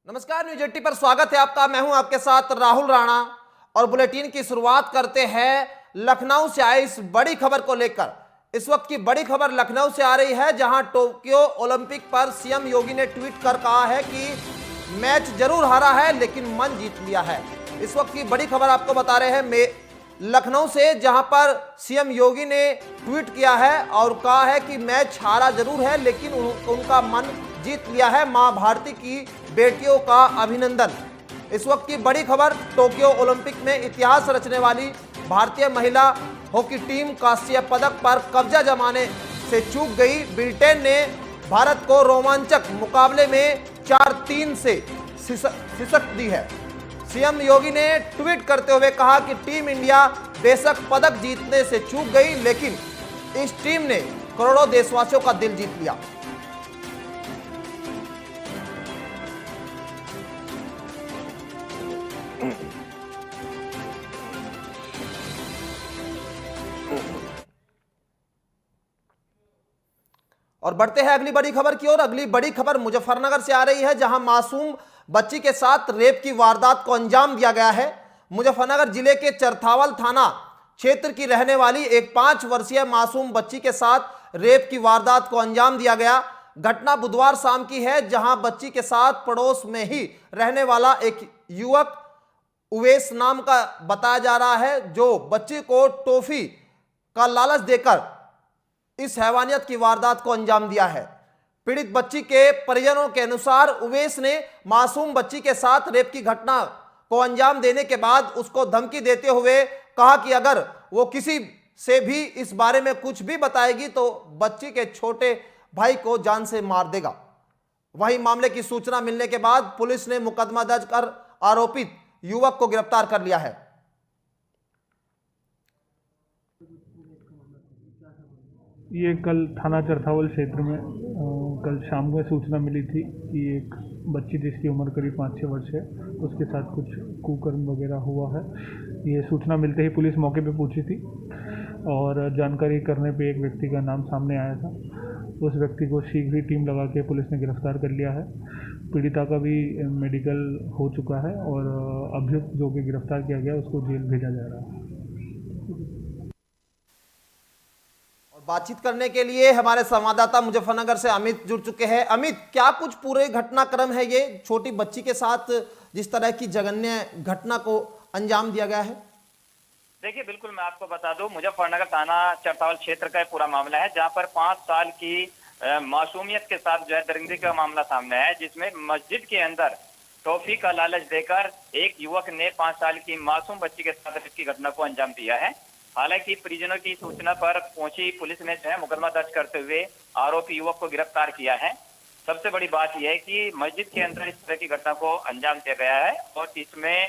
नमस्कार, न्यूज 80 पर स्वागत है आपका। मैं हूं आपके साथ राहुल राणा और बुलेटिन की शुरुआत करते हैं लखनऊ से आई इस बड़ी खबर को लेकर। इस वक्त की बड़ी खबर लखनऊ से आ रही है, जहां टोक्यो ओलंपिक पर सीएम योगी ने ट्वीट कर कहा है कि मैच जरूर हारा है लेकिन मन जीत लिया है। इस वक्त की बड़ी खबर आपको बता रहे हैं लखनऊ से, जहां पर सीएम योगी ने ट्वीट किया है और कहा है कि मैच हारा जरूर है लेकिन उनका मन जीत लिया है। मां भारती की बेटियों का अभिनंदन। इस वक्त की बड़ी खबर, टोक्यो ओलंपिक में इतिहास रचने वाली भारतीय महिला हॉकी टीम कांस्य पदक पर कब्जा जमाने से चूक गई। ब्रिटेन ने भारत को रोमांचक मुकाबले में 4-3 से शिकस्त दी है। सीएम योगी ने ट्वीट करते हुए कहा कि टीम इंडिया बेशक पदक जीतने से चूक गई लेकिन इस टीम ने करोड़ों देशवासियों का दिल जीत लिया। और बढ़ते हैं अगली बड़ी खबर की ओर। अगली बड़ी खबर मुजफ्फरनगर से आ रही है, जहां मासूम बच्ची के साथ रेप की वारदात को अंजाम दिया गया है। मुजफ्फरनगर जिले के चरथावल थाना क्षेत्र की रहने वाली एक 5 वर्षीय मासूम बच्ची के साथ रेप की वारदात को अंजाम दिया गया। घटना बुधवार शाम की है, जहां बच्ची के साथ पड़ोस में ही रहने वाला एक युवक उवैस नाम का बताया जा रहा है, जो बच्ची को टॉफी का लालच देकर इस हैवानियत की वारदात को अंजाम दिया है। पीड़ित बच्ची के परिजनों के अनुसार उवैस ने मासूम बच्ची के साथ रेप की घटना को अंजाम देने के बाद उसको धमकी देते हुए कहा कि अगर वो किसी से भी इस बारे में कुछ भी बताएगी तो बच्ची के छोटे भाई को जान से मार देगा। वहीं मामले की सूचना मिलने के बाद पुलिस ने मुकदमा दर्ज कर आरोपित युवक को गिरफ्तार कर लिया है। ये कल थाना चरथावल क्षेत्र में कल शाम में सूचना मिली थी कि एक बच्ची जिसकी उम्र करीब 5-6 वर्ष है, उसके साथ कुछ कुकर्म वगैरह हुआ है। ये सूचना मिलते ही पुलिस मौके पे पहुंची थी और जानकारी करने पे एक व्यक्ति का नाम सामने आया था। उस व्यक्ति को शीघ्र ही टीम लगा के पुलिस ने गिरफ्तार कर लिया है। पीड़िता का भी मेडिकल हो चुका है और अभियुक्त जो कि गिरफ्तार किया गया उसको जेल भेजा जा रहा है। बातचीत करने के लिए हमारे संवाददाता मुजफ्फरनगर से अमित जुड़ चुके हैं। अमित, क्या कुछ पूरे घटनाक्रम है ये छोटी बच्ची के साथ जिस तरह की जघन्य घटना को अंजाम दिया गया है? देखिए, बिल्कुल मैं आपको बता दूं, मुजफ्फरनगर थाना चरथावल क्षेत्र का पूरा मामला है, जहां पर 5 साल की मासूमियत के साथ जो है दरिंदगी का मामला सामने है, जिसमें मस्जिद के अंदर टॉफी का लालच देकर एक युवक ने 5 साल की मासूम बच्ची के साथ इसकी घटना को अंजाम दिया है। हालांकि परिजनों की सूचना पर पहुंची पुलिस ने जो है मुकदमा दर्ज करते हुए आरोपी युवक को गिरफ्तार किया है। सबसे बड़ी बात यह है कि मस्जिद के अंदर इस तरह की घटना को अंजाम दिया गया है और इसमें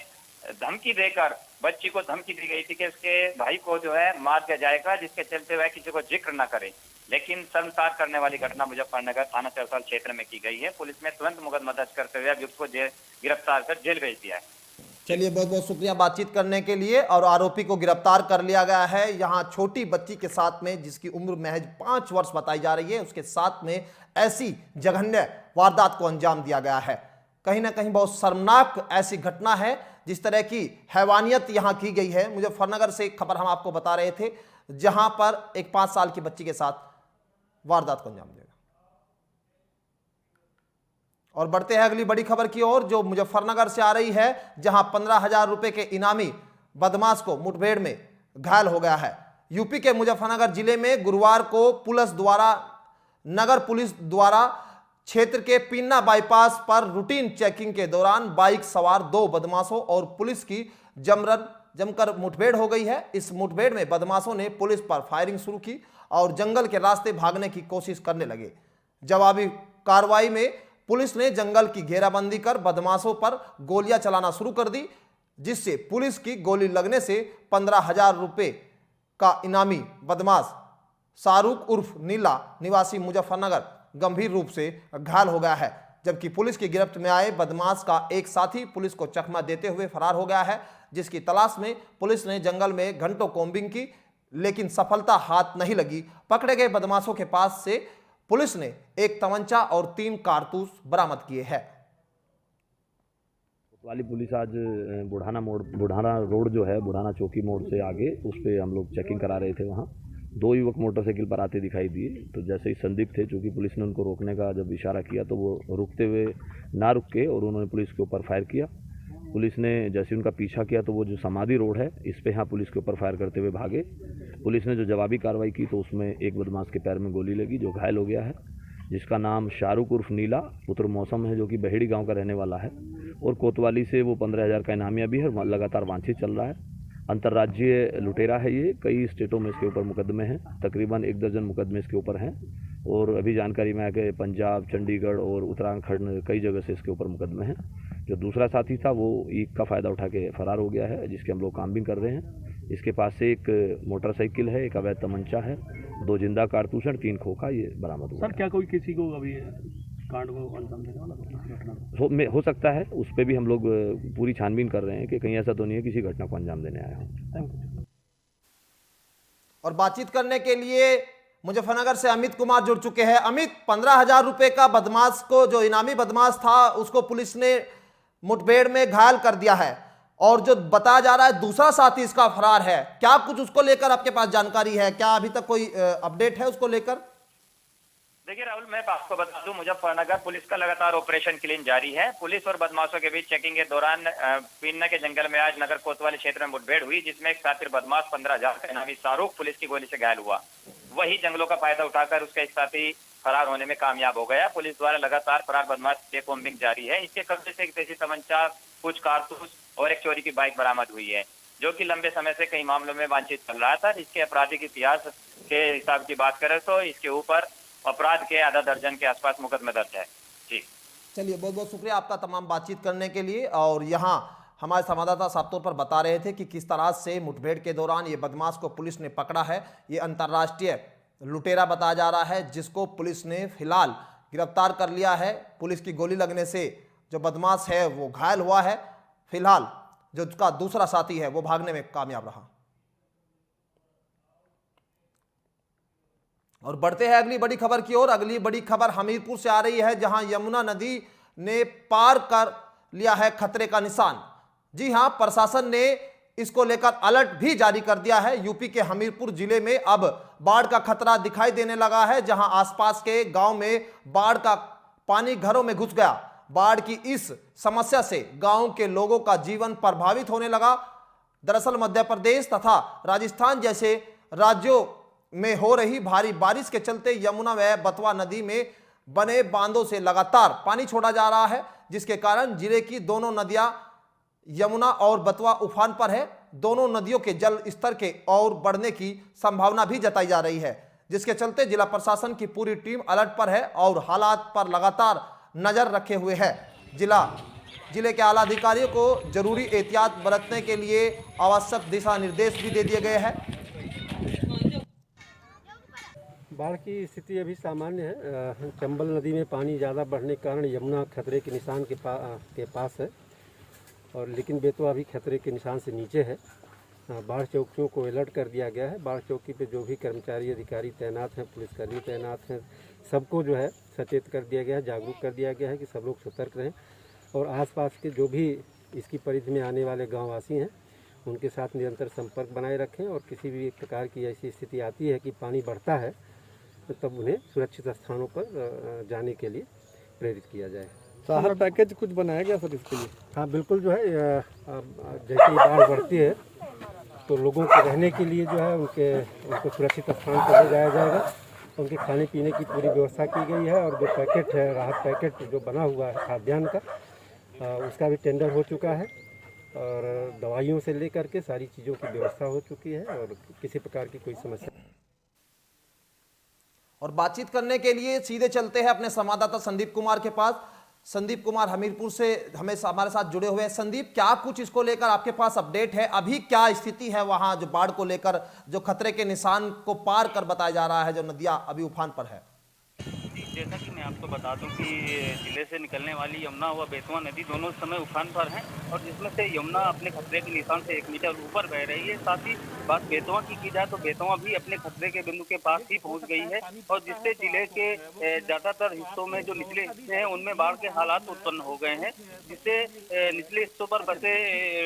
धमकी देकर बच्ची को धमकी दी गई थी कि उसके भाई को जो है मार दिया जाएगा, जिसके चलते वह किसी को जिक्र न करे। लेकिन शर्मसार करने वाली घटना मुजफ्फरनगर थाना चरथावल क्षेत्र में की गई है। पुलिस ने तुरंत मुकदमा दर्ज करते हुए अभियुक्त को गिरफ्तार कर जेल भेज दिया है। चलिए, बहुत बहुत शुक्रिया बातचीत करने के लिए। और आरोपी को गिरफ्तार कर लिया गया है। यहाँ छोटी बच्ची के साथ में, जिसकी उम्र महज 5 वर्ष बताई जा रही है, उसके साथ में ऐसी जघन्य वारदात को अंजाम दिया गया है। कहीं ना कहीं बहुत शर्मनाक ऐसी घटना है, जिस तरह की हैवानियत यहाँ की गई है। मुजफ्फरनगर से एक खबर हम आपको बता रहे थे, जहां पर एक 5 साल की बच्ची के साथ वारदात को अंजाम दिया। और बढ़ते हैं अगली बड़ी खबर की ओर, जो मुजफ्फरनगर से आ रही है, जहां 15,000 रुपए के इनामी बदमाश को मुठभेड़ में घायल हो गया है। यूपी के मुजफ्फरनगर जिले में गुरुवार को नगर पुलिस द्वारा क्षेत्र के पीन्ना बाईपास पर रूटीन चेकिंग के दौरान बाइक सवार 2 बदमाशों और पुलिस की जमकर मुठभेड़ हो गई है। इस मुठभेड़ में बदमाशों ने पुलिस पर फायरिंग शुरू की और जंगल के रास्ते भागने की कोशिश करने लगे। जवाबी कार्रवाई में पुलिस ने जंगल की घेराबंदी कर बदमाशों पर गोलियां चलाना शुरू कर दी, जिससे पुलिस की गोली लगने से 15,000 रुपए का इनामी बदमाश शाहरुख उर्फ नीला निवासी मुजफ्फरनगर गंभीर रूप से घायल हो गया है। जबकि पुलिस की गिरफ्त में आए बदमाश का एक साथी पुलिस को चकमा देते हुए फरार हो गया है, जिसकी तलाश में पुलिस ने जंगल में घंटों कोम्बिंग की, लेकिन सफलता हाथ नहीं लगी। पकड़े गए बदमाशों के पास से पुलिस ने एक तमंचा और 3 कारतूस बरामद किए हैं। वाली पुलिस आज बुढ़ाना रोड जो है, बुढ़ाना चौकी मोड़ से आगे, उस पर हम लोग चेकिंग करा रहे थे। वहाँ 2 युवक मोटरसाइकिल पर आते दिखाई दिए। तो जैसे ही संदिग्ध थे, चूँकि पुलिस ने उनको रोकने का जब इशारा किया तो वो रुकते हुए ना रुक के और उन्होंने पुलिस के ऊपर फायर किया। पुलिस ने जैसे उनका पीछा किया तो वो जो समाधि रोड है इस पे यहाँ पुलिस के ऊपर फायर करते हुए भागे। पुलिस ने जो जवाबी कार्रवाई की तो उसमें एक बदमाश के पैर में गोली लगी, जो घायल हो गया है, जिसका नाम शाहरुख उर्फ नीला पुत्र मौसम है, जो कि बहेड़ी गांव का रहने वाला है। और कोतवाली से वो 15,000 का इनामिया भी है, लगातार वांछित चल रहा है। अंतर्राज्यीय लुटेरा है ये, कई स्टेटों में इसके ऊपर मुकदमे हैं, तकरीबन 1 दर्जन मुकदमे इसके ऊपर हैं। और अभी जानकारी में आया कि पंजाब, चंडीगढ़ और उत्तराखंड कई जगह से इसके ऊपर मुकदमे हैं। जो दूसरा साथी था वो ईद का फ़ायदा उठा के फरार हो गया है, जिसके हम लोग कामबीन कर रहे हैं। इसके पास से एक मोटरसाइकिल है, एक अवैध तमंचा है, 2 जिंदा कारतूस हैं, 3 खोखा ये बरामद हुआ। सर क्या कोई किसी को अभी कांड को अंजाम देने वाला हो सकता है, उस पर भी हम लोग पूरी छानबीन कर रहे हैं कि कहीं ऐसा तो नहीं है किसी घटना को अंजाम देने आया हो। Thank you. और बातचीत करने के लिए मुजफ्फरनगर से अमित कुमार जुड़ चुके हैं। अमित, 15,000 रुपए का बदमाश को, जो इनामी बदमाश था, उसको पुलिस ने मुठभेड़ में घायल कर दिया है, और जो बताया जा रहा है दूसरा साथी इसका फरार है। क्या कुछ उसको लेकर आपके पास जानकारी है? क्या अभी तक कोई अपडेट है उसको लेकर? देखिए राहुल, मैं आपको बता दूं, मुजफ्फरनगर पुलिस का लगातार ऑपरेशन क्लीन जारी है। पुलिस और बदमाशों के बीच चेकिंग के दौरान पीन्ना के जंगल में आज नगर कोतवाली क्षेत्र में मुठभेड़ हुई, जिसमें एक शातिर बदमाश 15,000 का इनामी शाहरुख पुलिस की गोली से घायल हुआ। वही जंगलों का फायदा उठाकर उसका एक साथी फरार होने में कामयाब हो गया। पुलिस द्वारा लगातार फरार बदमाश की कॉम्बिंग जारी है। इसके कब्जे से एक देसी तमंचा, कुछ कारतूस और एक चोरी की बाइक बरामद हुई है, जो कि लंबे समय से कई मामलों में वांछित चल रहा था। इसके आपराधिक इतिहास के हिसाब की बात करें तो इसके ऊपर अपराध के आधा दर्जन के आसपास मुकदमे दर्ज है। जी चलिए, बहुत बहुत शुक्रिया आपका तमाम बातचीत करने के लिए। और यहाँ हमारे संवाददाता साफ तौर पर बता रहे थे कि किस तरह से मुठभेड़ के दौरान ये बदमाश को पुलिस ने पकड़ा है। ये अंतर्राष्ट्रीय लुटेरा बताया जा रहा है, जिसको पुलिस ने फिलहाल गिरफ्तार कर लिया है। पुलिस की गोली लगने से जो बदमाश है वो घायल हुआ है। फिलहाल जो उसका दूसरा साथी है वो भागने में कामयाब रहा। और बढ़ते हैं अगली बड़ी खबर की ओर। अगली बड़ी खबर हमीरपुर से आ रही है, जहां यमुना नदी ने पार कर लिया है खतरे का निशान। जी हां, प्रशासन ने इसको लेकर अलर्ट भी जारी कर दिया है। यूपी के हमीरपुर जिले में अब बाढ़ का खतरा दिखाई देने लगा है, जहां आसपास के गांव में बाढ़ का पानी घरों में घुस गया। बाढ़ की इस समस्या से गांव के लोगों का जीवन प्रभावित होने लगा। दरअसल मध्य प्रदेश तथा राजस्थान जैसे राज्यों में हो रही भारी बारिश के चलते यमुना व बतवा नदी में बने बांधों से लगातार पानी छोड़ा जा रहा है, जिसके कारण जिले की दोनों नदियां यमुना और बतवा उफान पर है। दोनों नदियों के जल स्तर के और बढ़ने की संभावना भी जताई जा रही है, जिसके चलते जिला प्रशासन की पूरी टीम अलर्ट पर है और हालात पर लगातार नजर रखे हुए है। जिले के आला अधिकारियों को जरूरी एहतियात बरतने के लिए आवश्यक दिशा निर्देश भी दे दिए गए हैं। बाढ़ की स्थिति अभी सामान्य है। चंबल नदी में पानी ज़्यादा बढ़ने के कारण यमुना खतरे के निशान के पास है, और लेकिन बेतवा अभी खतरे के निशान से नीचे है। बाढ़ चौकियों को अलर्ट कर दिया गया है। बाढ़ चौकी पे जो भी कर्मचारी अधिकारी तैनात हैं, पुलिसकर्मी तैनात हैं, सबको जो है सचेत कर दिया गया है, जागरूक कर दिया गया है कि सब लोग सतर्क रहें, और आसपास के जो भी इसकी परिधि में आने वाले गाँववासी हैं उनके साथ निरंतर संपर्क बनाए रखें, और किसी भी प्रकार की ऐसी स्थिति आती है कि पानी बढ़ता है तो तब उन्हें सुरक्षित स्थानों पर जाने के लिए प्रेरित किया जाए। राहत पैकेज कुछ बनाया गया सर इसके लिए? हाँ बिल्कुल, जो है जैसे ही बाढ़ बढ़ती है तो लोगों को रहने के लिए जो है उनको सुरक्षित स्थान पर ले जाया जाएगा। उनके खाने पीने की पूरी व्यवस्था की गई है, और जो पैकेट है, राहत पैकेट जो बना हुआ है खाद्यान्न का, उसका भी टेंडर हो चुका है, और दवाइयों से लेकर के सारी चीज़ों की व्यवस्था हो चुकी है, और किसी प्रकार की कोई समस्या। और बातचीत करने के लिए सीधे चलते हैं अपने संवाददाता संदीप कुमार के पास। संदीप कुमार हमीरपुर से हमारे साथ जुड़े हुए हैं। संदीप, क्या कुछ इसको लेकर आपके पास अपडेट है? अभी क्या स्थिति है वहां, जो बाढ़ को लेकर, जो खतरे के निशान को पार कर बताया जा रहा है, जो नदियां अभी उफान पर है? जी, जैसा कि मैं आपको बता दूं कि जिले से निकलने वाली यमुना व बेतवा नदी दोनों इस समय उफान पर हैं और जिसमें से यमुना अपने खतरे के निशान से 1 मीटर ऊपर बह रही है। साथ ही बात बेतवा की जाए तो बेतवा भी अपने खतरे के बिंदु के पास ही पहुंच गई है और जिससे जिले के ज्यादातर हिस्सों में जो निचले हिस्से हैं उनमें बाढ़ के हालात उत्पन्न हो गए हैं, जिससे निचले हिस्सों पर बसे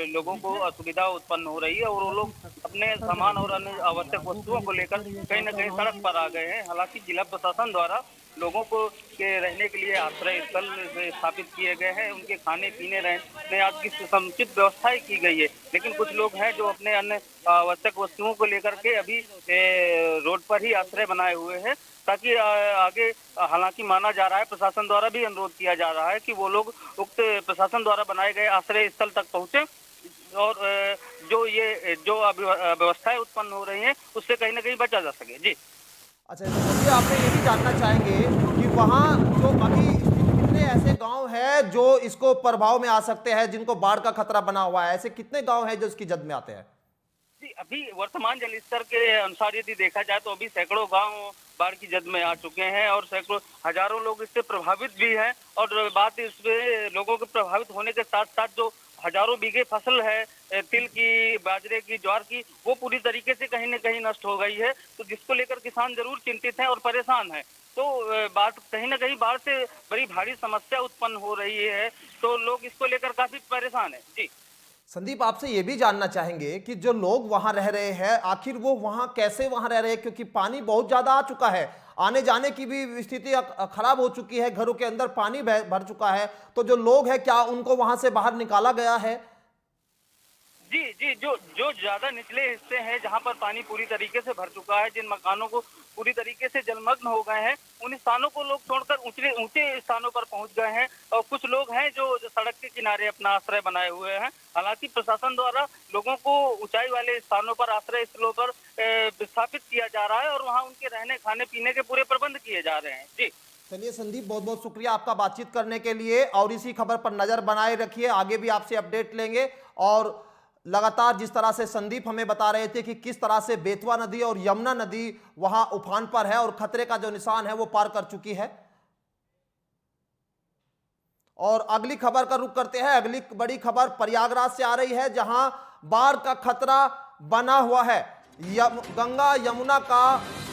लोगों को असुविधा उत्पन्न हो रही है और वो लोग अपने सामान और अन्य आवश्यक वस्तुओं को लेकर कहीं न कहीं सड़क पर आ गए हैं। हालांकि जिला प्रशासन द्वारा लोगों को के रहने के लिए आश्रय स्थल स्थापित किए गए हैं, उनके खाने पीने रहने आदि की समुचित व्यवस्थाएं की गई है, लेकिन कुछ लोग हैं जो अपने अन्य आवश्यक वस्तुओं को लेकर के अभी रोड पर ही आश्रय बनाए हुए हैं ताकि आगे, हालांकि माना जा रहा है, प्रशासन द्वारा भी अनुरोध किया जा रहा है कि वो लोग उक्त प्रशासन द्वारा बनाए गए आश्रय स्थल तक पहुंचे और जो व्यवस्थाएं उत्पन्न हो रही हैं उससे कहीं ना कहीं बचा जा सके। जी अच्छा, चलिए आपने ये भी जानना चाहेंगे कि वहाँ जो अभी कितने ऐसे गांव हैं जो इसको प्रभाव में आ सकते हैं, जिनको बाढ़ का खतरा बना हुआ है? ऐसे कितने गांव हैं जो इसकी जद में आते हैं? जी, अभी वर्तमान जल स्तर के अनुसार यदि देखा जाए तो अभी सैकड़ों गांव बाढ़ की जद में आ चुके हैं और सैकड़ों हजारों लोग इससे प्रभावित भी हैं और बात इसमें लोगों के प्रभावित होने के साथ साथ जो हजारों बीघे फसल है तिल की, बाजरे की, ज्वार की, वो पूरी तरीके से कहीं न कहीं नष्ट हो गई है, तो जिसको लेकर किसान जरूर चिंतित हैं और परेशान हैं। तो बात कहीं न कहीं बाढ़ से बड़ी भारी समस्या उत्पन्न हो रही है, तो लोग इसको लेकर काफी परेशान हैं। जी संदीप, आपसे ये भी जानना चाहेंगे कि जो लोग वहां रह रहे हैं, आखिर वो वहां कैसे वहां रह रहे हैं, क्योंकि पानी बहुत ज्यादा आ चुका है, आने जाने की भी स्थिति खराब हो चुकी है, घरों के अंदर पानी भर चुका है, तो जो लोग हैं क्या उनको वहां से बाहर निकाला गया है? जी, जो ज्यादा निचले हिस्से हैं जहां पर पानी पूरी तरीके से भर चुका है, जिन मकानों को पूरी तरीके से जलमग्न हो गए हैं, उन स्थानों को लोग छोड़कर ऊंचे स्थानों पर पहुंच गए हैं और कुछ लोग हैं जो सड़क के किनारे अपना आश्रय बनाए हुए हैं। हालांकि प्रशासन द्वारा लोगों को ऊंचाई वाले स्थानों पर, आश्रय स्थलों पर विस्थापित किया जा रहा है और वहाँ उनके रहने खाने पीने के पूरे प्रबंध किए जा रहे हैं। जी चलिए संदीप, बहुत बहुत शुक्रिया आपका बातचीत करने के लिए, और इसी खबर पर नजर बनाए रखिए, आगे भी आपसे अपडेट लेंगे। और लगातार जिस तरह से संदीप हमें बता रहे थे कि किस तरह से बेतवा नदी और यमुना नदी वहां उफान पर है और खतरे का जो निशान है वो पार कर चुकी है। और अगली खबर का रुख करते हैं। अगली बड़ी खबर प्रयागराज से आ रही है, जहां बाढ़ का खतरा बना हुआ है। गंगा यमुना का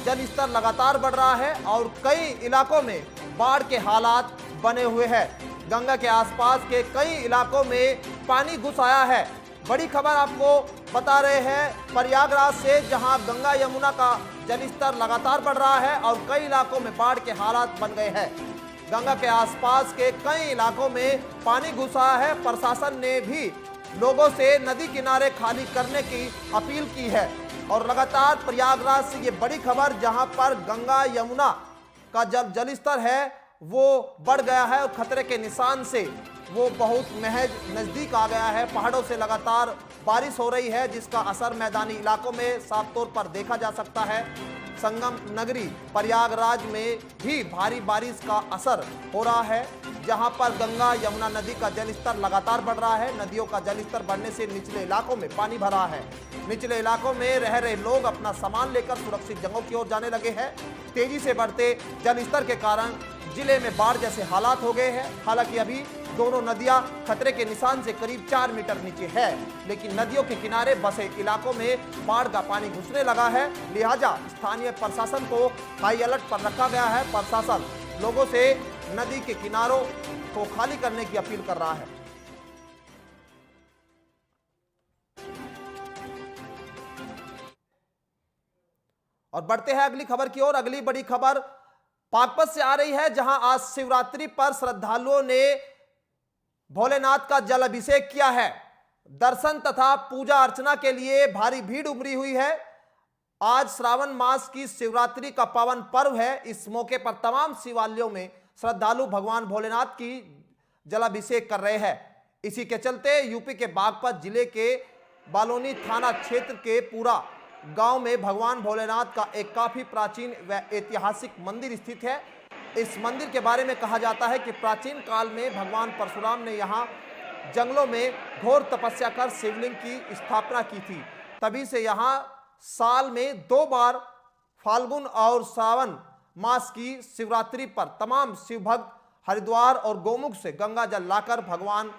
जल स्तर लगातार बढ़ रहा है और कई इलाकों में बाढ़ के हालात बने हुए हैं। गंगा के आसपास के कई इलाकों में पानी घुस आया है। बड़ी खबर आपको बता रहे हैं प्रयागराज से, जहां गंगा यमुना का जल स्तर लगातार बढ़ रहा है और कई इलाकों में बाढ़ के हालात बन गए हैं। गंगा के आसपास के कई इलाकों में पानी घुस आया है। प्रशासन ने भी लोगों से नदी किनारे खाली करने की अपील की है। और लगातार प्रयागराज से ये बड़ी खबर, जहां पर गंगा यमुना का जल स्तर है वो बढ़ गया है और खतरे के निशान से वो बहुत महज नजदीक आ गया है। पहाड़ों से लगातार बारिश हो रही है, जिसका असर मैदानी इलाकों में साफ तौर पर देखा जा सकता है। संगम नगरी प्रयागराज में भी भारी बारिश का असर हो रहा है, जहां पर गंगा यमुना नदी का जलस्तर लगातार बढ़ रहा है। नदियों का जलस्तर बढ़ने से निचले इलाकों में पानी भरा है। निचले इलाकों में रह रहे लोग अपना सामान लेकर सुरक्षित जगहों की ओर जाने लगे हैं। तेजी से बढ़ते जलस्तर के कारण जिले में बाढ़ जैसे हालात हो गए हैं। हालांकि अभी दोनों नदियां खतरे के निशान से करीब 4 मीटर नीचे है, लेकिन नदियों के किनारे बसे इलाकों में बाढ़ का पानी घुसने लगा है। लिहाजा स्थानीय प्रशासन को हाई अलर्ट पर रखा गया है। प्रशासन लोगों से नदी के किनारों को खाली करने की अपील कर रहा है। और बढ़ते हैं अगली खबर की ओर। अगली बड़ी खबर पाकपत से आ रही है, जहां आज शिवरात्रि पर श्रद्धालुओं ने भोलेनाथ का जल अभिषेक किया है। दर्शन तथा पूजा अर्चना के लिए भारी भीड़ उमड़ी हुई है। आज श्रावण मास की शिवरात्रि का पावन पर्व है। इस मौके पर तमाम शिवालयों में श्रद्धालु भगवान भोलेनाथ की जलाभिषेक कर रहे हैं। इसी के चलते यूपी के बागपत जिले के बालोनी थाना क्षेत्र के पूरा गांव में भगवान भोलेनाथ का एक काफी प्राचीन व ऐतिहासिक मंदिर स्थित है। इस मंदिर के बारे में कहा जाता है कि प्राचीन काल में भगवान परशुराम ने यहाँ जंगलों में घोर तपस्या कर शिवलिंग की स्थापना की थी। तभी से यहाँ साल में 2 बार फाल्गुन और सावन मास की शिवरात्रि पर तमाम शिव भक्त हरिद्वार और गौमुख से गंगा जल लाकर भगवान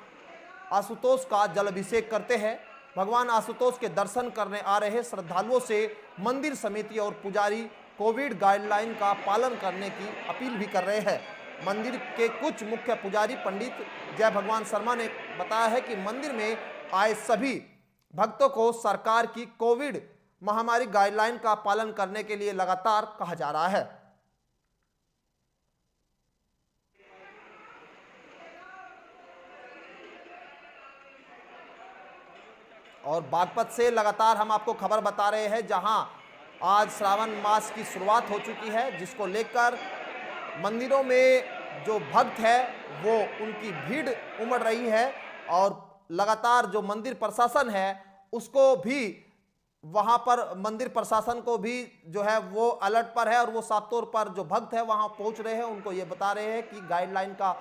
आशुतोष का जल अभिषेक करते हैं। भगवान आशुतोष के दर्शन करने आ रहे श्रद्धालुओं से मंदिर समिति और पुजारी कोविड गाइडलाइन का पालन करने की अपील भी कर रहे हैं। मंदिर के कुछ मुख्य पुजारी पंडित जय भगवान शर्मा ने बताया है कि मंदिर में आए सभी भक्तों को सरकार की कोविड महामारी गाइडलाइन का पालन करने के लिए लगातार कहा जा रहा है। और बागपत से लगातार हम आपको खबर बता रहे हैं, जहां आज श्रावण मास की शुरुआत हो चुकी है, जिसको लेकर मंदिरों में जो भक्त है वो उनकी भीड़ उमड़ रही है और लगातार जो मंदिर प्रशासन है उसको भी वहां पर मंदिर प्रशासन को भी जो है वो अलर्ट पर है और वो साफ तौर पर जो भक्त है वहां पहुंच रहे हैं, उनको ये बता रहे हैं कि गाइडलाइन का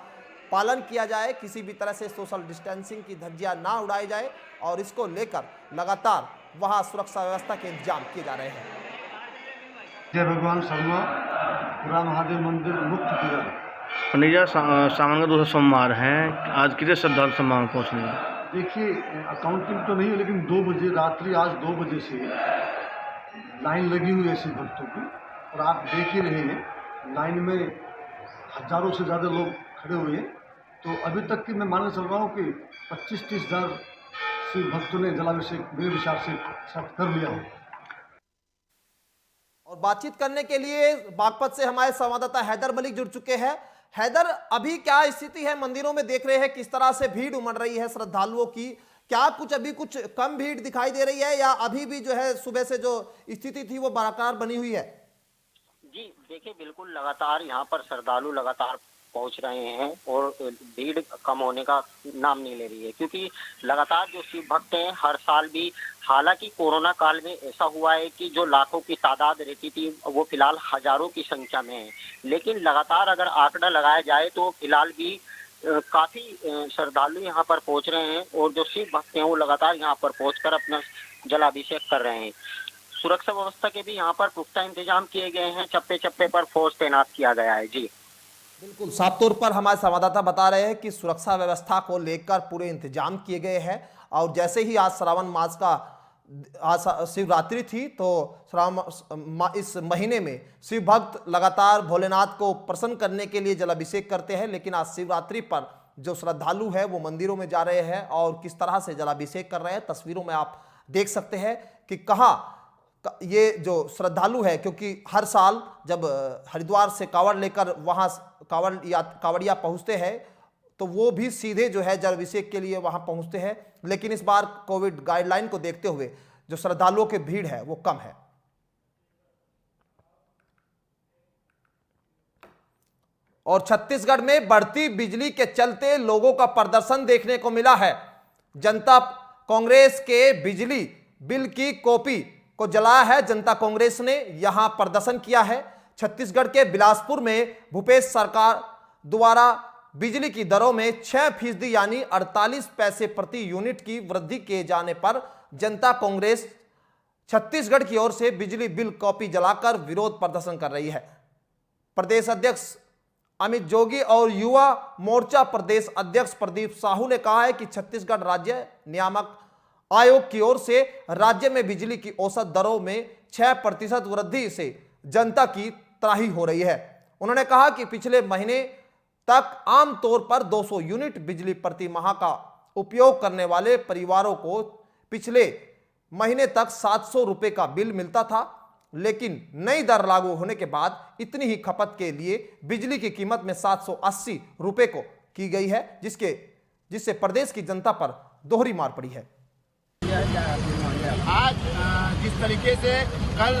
पालन किया जाए, किसी भी तरह से सोशल डिस्टेंसिंग की धज्जियां ना उड़ाई जाए और इसको लेकर लगातार वहां सुरक्षा व्यवस्था के इंतजाम किए जा रहे हैं। जय भगवान शर्मा, पूरा महादेव मंदिर मुक्त किया। पंडित सावन का दूसरा सोमवार है, आज कितने श्रद्धालु सम्मान पहुँचने हैं? देखिए, अकाउंटिंग तो नहीं है, लेकिन 2 बजे रात्रि, आज 2 बजे से लाइन लगी हुई है शिव भक्तों की और आप देख ही रहे हैं लाइन में हजारों से ज़्यादा लोग खड़े हुए हैं। तो अभी तक की मैं मानना चल रहा हूँ कि 25-30 हज़ार शिव भक्तों ने जलाभिषेक मेरे विचार से कर लिया हो। और बातचीत करने के लिए बागपत से हमारे संवाददाता हैदर मलिक जुड़ चुके हैं। हैदर, अभी क्या स्थिति है मंदिरों में? देख रहे हैं किस तरह से भीड़ उमड़ रही है श्रद्धालुओं की। क्या अभी कुछ कम भीड़ दिखाई दे रही है या अभी भी जो है सुबह से जो स्थिति थी वो बरकरार बनी हुई है? जी देखिए, बिल्कुल लगातार यहाँ पर श्रद्धालु लगातार पहुंच रहे हैं और भीड़ कम होने का नाम नहीं ले रही है, क्योंकि लगातार जो शिव भक्त हैं हर साल भी, हालांकि कोरोना काल में ऐसा हुआ है कि जो लाखों की तादाद रहती थी वो फिलहाल हजारों की संख्या में है, लेकिन लगातार अगर आंकड़ा लगाया जाए तो फिलहाल भी काफी श्रद्धालु यहाँ पर पहुंच रहे हैं और जो शिव भक्त हैं वो लगातार यहाँ पर पहुंचकर अपना जलाभिषेक कर रहे हैं। सुरक्षा व्यवस्था के भी यहाँ पर पुख्ता इंतजाम किए गए हैं, चप्पे चप्पे पर फोर्स तैनात किया गया है। जी बिल्कुल, साफ तौर पर हमारे संवाददाता बता रहे हैं कि सुरक्षा व्यवस्था को लेकर पूरे इंतजाम किए गए हैं और जैसे ही आज श्रावण मास का आज शिवरात्रि थी तो इस महीने में शिव भक्त लगातार भोलेनाथ को प्रसन्न करने के लिए जलाभिषेक करते हैं, लेकिन आज शिवरात्रि पर जो श्रद्धालु है वो मंदिरों में जा रहे हैं और किस तरह से जलाभिषेक कर रहे हैं तस्वीरों में आप देख सकते हैं कि कहाँ ये जो श्रद्धालु है, क्योंकि हर साल जब हरिद्वार से कांवड़ लेकर वहाँ कांवड़िया पहुँचते हैं तो वो भी सीधे जो है जलाभिषेक के लिए वहाँ पहुँचते हैं, लेकिन इस बार कोविड गाइडलाइन को देखते हुए जो श्रद्धालुओं की भीड़ है वो कम है। और छत्तीसगढ़ में बढ़ती बिजली के चलते लोगों का प्रदर्शन देखने को मिला है। जनता कांग्रेस के बिजली बिल की कॉपी को जलाया है। जनता कांग्रेस ने यहां प्रदर्शन किया है। छत्तीसगढ़ के बिलासपुर में भूपेश सरकार द्वारा बिजली की दरों में 6% यानी 48 पैसे प्रति यूनिट की वृद्धि किए जाने पर जनता कांग्रेस छत्तीसगढ़ की ओर से बिजली बिल कॉपी जलाकर विरोध प्रदर्शन कर रही है। प्रदेश अध्यक्ष अमित जोगी और युवा मोर्चा प्रदेश अध्यक्ष प्रदीप साहू ने कहा है कि छत्तीसगढ़ राज्य नियामक आयोग की ओर से राज्य में बिजली की औसत दरों में 6% वृद्धि से जनता की त्राही हो रही है। उन्होंने कहा कि पिछले महीने तक आमतौर पर 200 यूनिट बिजली प्रति माह का उपयोग करने वाले परिवारों को पिछले महीने तक 700 रुपए का बिल मिलता था, लेकिन नई दर लागू होने के बाद इतनी ही खपत के लिए बिजली की कीमत में 780 रुपए को की गई है, जिससे प्रदेश की जनता पर दोहरी मार पड़ी है। आज जिस तरीके से कल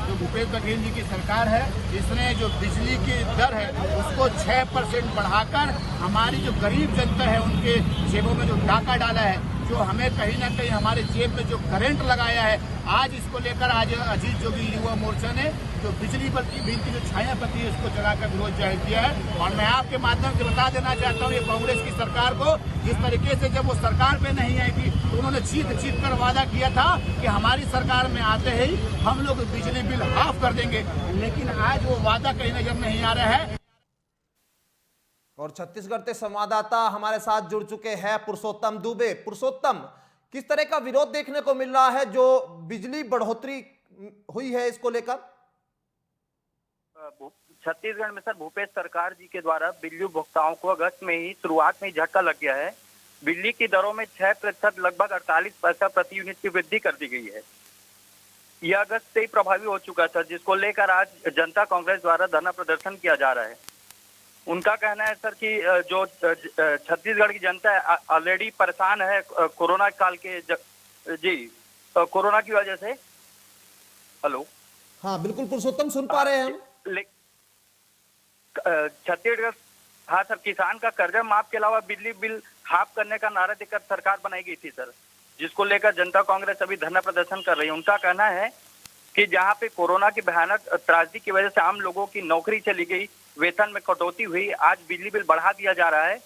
जो भूपेश बघेल जी की सरकार है, इसने जो बिजली की दर है उसको 6% बढ़ाकर हमारी जो गरीब जनता है उनके जेबों में जो डाका डाला है, जो हमें कहीं ना कहीं हमारे जेब में जो करंट लगाया है, आज इसको लेकर आज अजीत जोगी युवा मोर्चा ने जो बिजली बिल की जो छायापति है उसको जलाकर विरोध जाहिर किया है। और मैं आपके माध्यम से बता देना चाहता हूँ ये कांग्रेस की सरकार को, जिस तरीके से जब वो सरकार पे नहीं आई थी तो उन्होंने चीत कर वादा किया था कि हमारी सरकार में आते ही हम लोग बिजली बिल हाफ कर देंगे, लेकिन आज वो वादा कहीं नजर नहीं आ रहा है। और छत्तीसगढ़ से संवाददाता हमारे साथ जुड़ चुके हैं पुरुषोत्तम दुबे। पुरुषोत्तम, किस तरह का विरोध देखने को मिल रहा है जो बिजली बढ़ोतरी हुई है इसको लेकर? छत्तीसगढ़ में सर भूपेश सरकार जी के द्वारा बिजली उपभोक्ताओं को अगस्त में ही शुरुआत में ही झटका लग गया है। बिजली की दरों में 6% लगभग 48 पैसा प्रति यूनिट की वृद्धि कर दी गई है। यह अगस्त से ही प्रभावी हो चुका था, जिसको लेकर आज जनता कांग्रेस द्वारा धरना प्रदर्शन किया जा रहा है। उनका कहना है सर कि जो छत्तीसगढ़ की जनता है ऑलरेडी परेशान है कोरोना काल के कोरोना की वजह से। हेलो, हाँ बिल्कुल पुरुषोत्तम, सुन पा रहे हैं हम। छत्तीसगढ़, हाँ सर, किसान का कर्जा माफ के अलावा बिजली बिल हाफ करने का नारा देकर सरकार बनाई गई थी सर, जिसको लेकर जनता कांग्रेस अभी धरना प्रदर्शन कर रही है। उनका कहना है कि जहां पे कोरोना की भयानक त्रासदी की वजह से आम लोगों की नौकरी चली गई, वेतन में कटौती हुई, आज बिजली बिल बढ़ा दिया जा रहा है।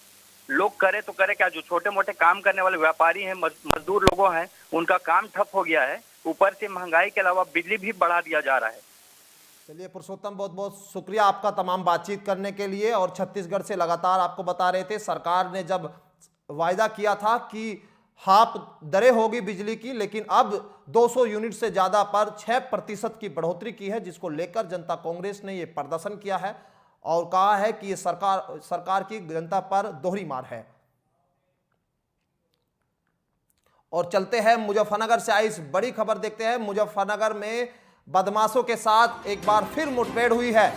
लोग करे तो करे क्या, जो छोटे मोटे काम करने वाले व्यापारी हैं, मजदूर लोगों हैं, उनका काम ठप हो गया है। ऊपर से महंगाई के अलावा बिजली भी बढ़ा दिया जा रहा है। चलिए पुरुषोत्तम, बहुत बहुत शुक्रिया आपका तमाम बातचीत करने के लिए। और छत्तीसगढ़ से लगातार आपको बता रहे थे, सरकार ने जब वायदा किया था कि हाफ दरें होगी बिजली की, लेकिन अब 200 यूनिट से ज्यादा पर 6% की बढ़ोतरी की है, जिसको लेकर जनता कांग्रेस ने यह प्रदर्शन किया है और कहा है कि ये सरकार की जनता पर दोहरी मार है। और चलते हैं मुजफ्फरनगर से आई इस बड़ी खबर देखते हैं। मुजफ्फरनगर में बदमाशों के साथ एक बार फिर मुठभेड़ हुई है।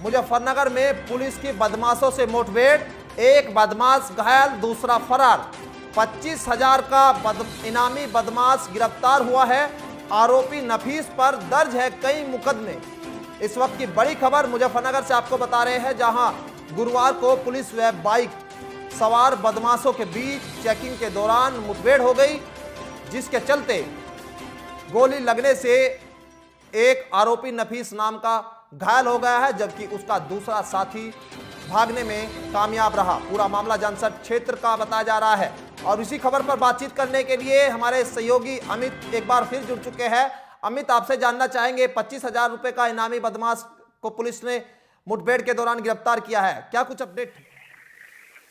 मुजफ्फरनगर में पुलिस की बदमाशों से मुठभेड़, एक बदमाश घायल, दूसरा फरार। 25,000 का इनामी बदमाश गिरफ्तार हुआ है। आरोपी नफीस पर दर्ज है कई मुकदमे। इस वक्त की बड़ी खबर मुजफ्फरनगर से आपको बता रहे हैं, जहां गुरुवार को पुलिस व बाइक सवार बदमाशों के बीच चेकिंग के दौरान मुठभेड़ हो गई, जिसके चलते गोली लगने से एक आरोपी नफीस नाम का घायल हो गया है, जबकि उसका दूसरा साथी भागने में कामयाब रहा। पूरा मामला जनसठ क्षेत्र का बताया जा रहा है। और इसी खबर पर बातचीत करने के लिए हमारे सहयोगी अमित एक बार फिर जुड़ चुके हैं। अमित, आपसे जानना चाहेंगे, 25,000 रुपए का इनामी बदमाश को पुलिस ने मुठभेड़ के दौरान गिरफ्तार किया है, क्या कुछ अपडेट?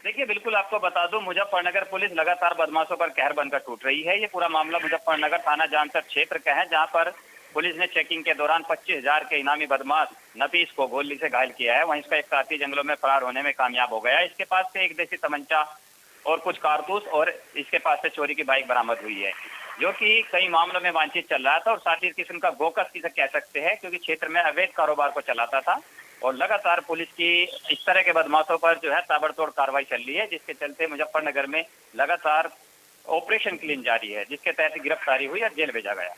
देखिए, बिल्कुल आपको बता दूं, मुजफ्फरनगर पुलिस लगातार बदमाशों पर कहर बनकर टूट रही है। ये पूरा मामला मुजफ्फरनगर थाना जानसठ क्षेत्र का है, जहां पर पुलिस ने चेकिंग के दौरान 25,000 के इनामी बदमाश नफीस को गोली से घायल किया है। वहीं इसका एक साथी जंगलों में फरार होने में कामयाब हो गया है। इसके पास से एक देसी तमंचा और कुछ कारतूस और इसके पास से चोरी की बाइक बरामद हुई है, जो कि कई मामलों में वांछित चल रहा था और साथ ही इस किस्म का गोकस किसे कह सकते हैं, क्योंकि क्षेत्र में अवैध कारोबार को चलाता था। और लगातार पुलिस की इस तरह के बदमाशों पर जो है ताबड़तोड़ कार्रवाई चल रही है, जिसके चलते मुजफ्फरनगर में लगातार ऑपरेशन क्लीन जारी है, जिसके तहत गिरफ्तारी हुई और जेल भेजा गया।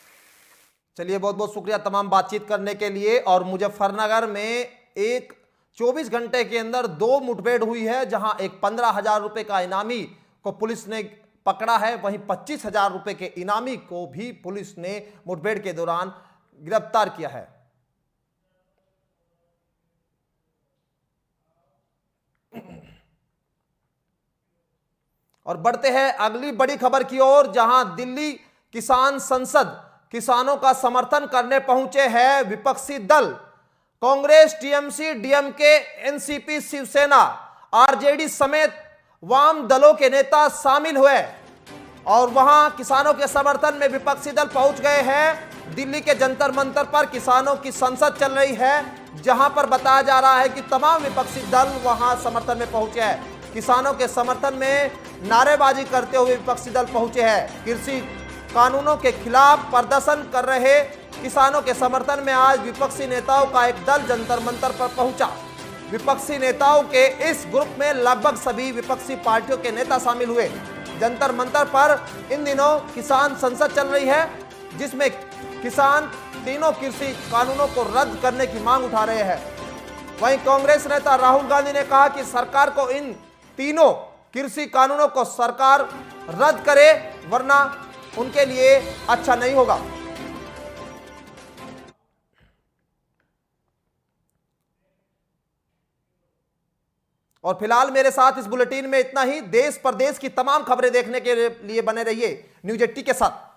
चलिए, बहुत बहुत शुक्रिया तमाम बातचीत करने के लिए। और मुजफ्फरनगर में एक 24 घंटे के अंदर 2 मुठभेड़ हुई है, जहां एक 15,000 रुपए का इनामी को पुलिस ने पकड़ा है, वहीं 25,000 रुपए के इनामी को भी पुलिस ने मुठभेड़ के दौरान गिरफ्तार किया है। और बढ़ते हैं अगली बड़ी खबर की ओर, जहां दिल्ली किसान संसद किसानों का समर्थन करने पहुंचे हैं विपक्षी दल। Congress, TMC, DMK, NCP, Shiv Sena, RJD समेत वाम दलों के नेता शामिल हुए और वहां किसानों के समर्थन में विपक्षी दल पहुंच गए हैं। दिल्ली के जंतर मंतर पर किसानों की संसद चल रही है, जहां पर बताया जा रहा है कि तमाम विपक्षी दल वहां समर्थन में पहुंचे हैं। किसानों के समर्थन में नारेबाजी करते हुए विपक्षी दल पहुंचे हैं। कृषि कानूनों के खिलाफ प्रदर्शन कर रहे किसानों के समर्थन में आज विपक्षी नेताओं का एक दल जंतर मंतर पर पहुंचा। विपक्षी नेताओं के इस ग्रुप में लगभग सभी विपक्षी पार्टियों के नेता शामिल हुए। जंतर मंतर पर इन दिनों किसान संसद चल रही है, जिसमें किसान तीनों कृषि कानूनों को रद्द करने की मांग उठा रहे हैं। वहीं कांग्रेस नेता राहुल गांधी ने कहा कि सरकार को इन तीनों कृषि कानूनों को सरकार रद्द करे, वरना उनके लिए अच्छा नहीं होगा। और फिलहाल मेरे साथ इस बुलेटिन में इतना ही। देश प्रदेश की तमाम खबरें देखने के लिए बने रहिए न्यूज 80 के साथ।